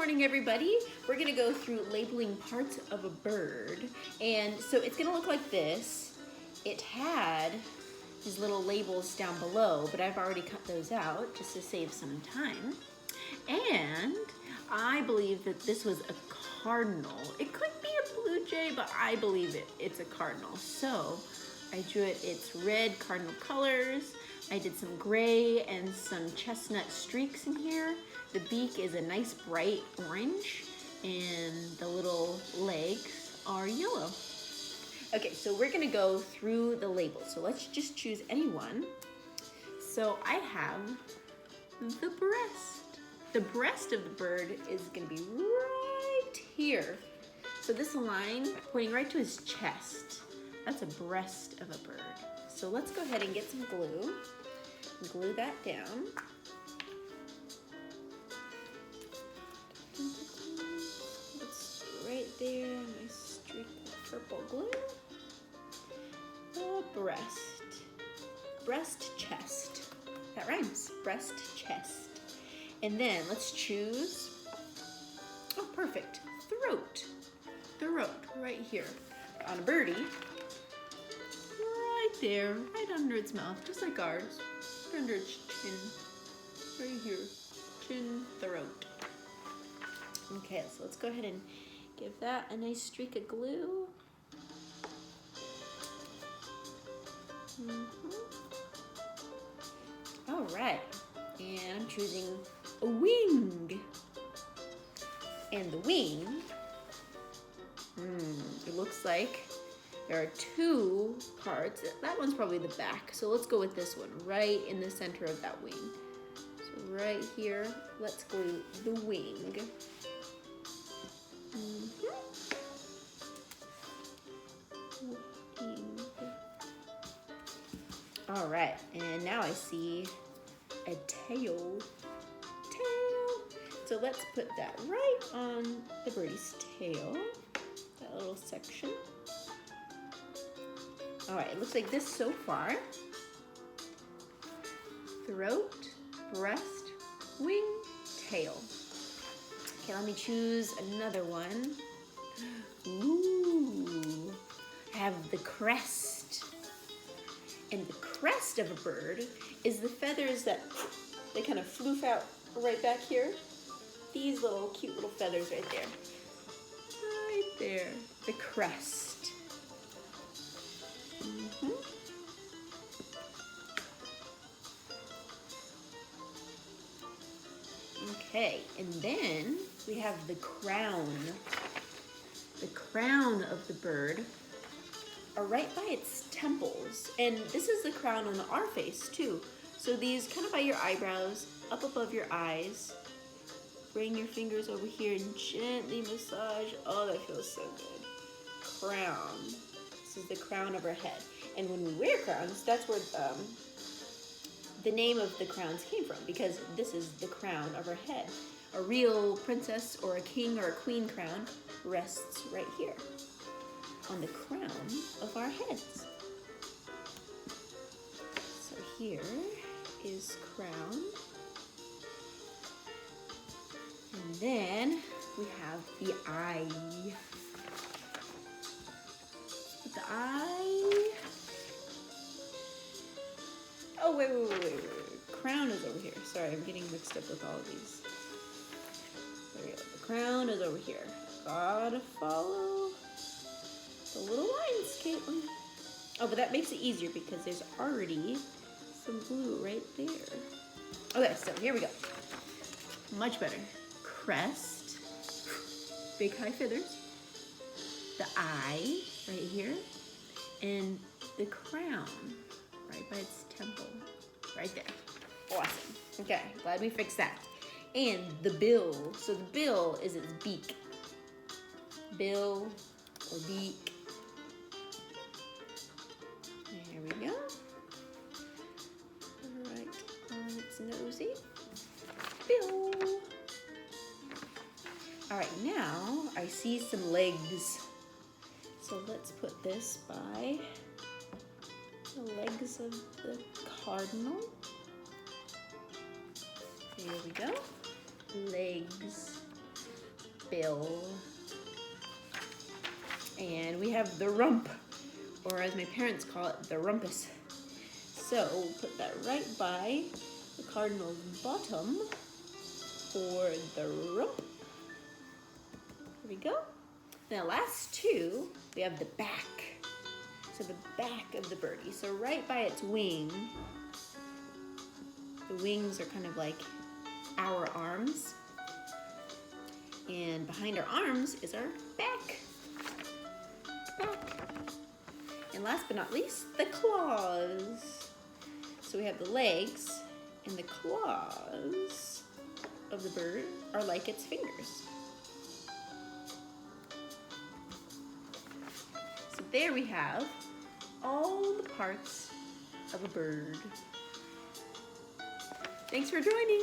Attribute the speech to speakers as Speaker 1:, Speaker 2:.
Speaker 1: morning, everybody. We're gonna go through labeling parts of a bird. And so it's gonna look like this. It had these little labels down below, but I've already cut those out just to save some time. And I believe that this was a cardinal. It could be a blue jay, but I believe it's a cardinal. So I drew its red cardinal colors. I did some gray and some chestnut streaks in here. The beak is a nice bright orange and the little legs are yellow. Okay, so we're gonna go through the labels. So let's just choose any one. So I have the breast. The breast of the bird is gonna be right here. So this line pointing right to his chest, that's a breast of a bird. So let's go ahead and get some glue and glue that down. It's right there, nice streak of purple glue. The breast, chest. That rhymes, breast, chest. And then let's choose, oh perfect, throat, right here. On a birdie, right there, right under its mouth, just like ours, right under its chin, right here, chin, throat. Okay, so let's go ahead and give that a nice streak of glue. All right, and I'm choosing a wing. And the wing, it looks like there are two parts. That one's probably the back, so let's go with this one, right in the center of that wing. So right here, let's glue the wing. All right, and now I see a tail. So let's put that right on the birdie's tail, that little section. All right, it looks like this so far. Throat, breast, wing, tail. Okay, let me choose another one. Ooh, I have the crest. And the crest of a bird is the feathers that they kind of floof out right back here. These little cute little feathers right there. Right there, the crest. Okay, and then we have the crown. The crown of the bird are right by its temples. And this is the crown on our face too. So these kind of by your eyebrows, up above your eyes. Bring your fingers over here and gently massage. Oh, that feels so good. Crown. This is the crown of our head. And when we wear crowns, that's where the name of the crowns came from, because this is the crown of our head. A real princess or a king or a queen crown rests right here on the crown of our heads. So here is crown. And then we have the eye. The eye. Oh, wait. Crown is over here. Sorry, I'm getting mixed up with all of these. There we go. The crown is over here. Gotta follow the little lines, Caitlin. Oh, but that makes it easier because there's already some glue right there. Okay, so here we go. Much better. Crest, big high feathers, the eye right here, and the crown right by its temple, right there. Awesome. Okay, glad we fixed that. And the bill. So the bill is its beak. Bill or beak. There we go. Right on its nosy. Bill. All right, now I see some legs. So let's put this by the legs of the cardinal. There we go. Legs. bill. And we have the rump, or as my parents call it, the rumpus. So we'll put that right by the cardinal's bottom for the rump. There we go. Now last two, we have the back. So the back of the birdie. So right by its wing, the wings are kind of like our arms. And behind our arms is our back. And last but not least, the claws. So we have the legs, and the claws of the bird are like its fingers. So there we have all the parts of a bird. Thanks for joining.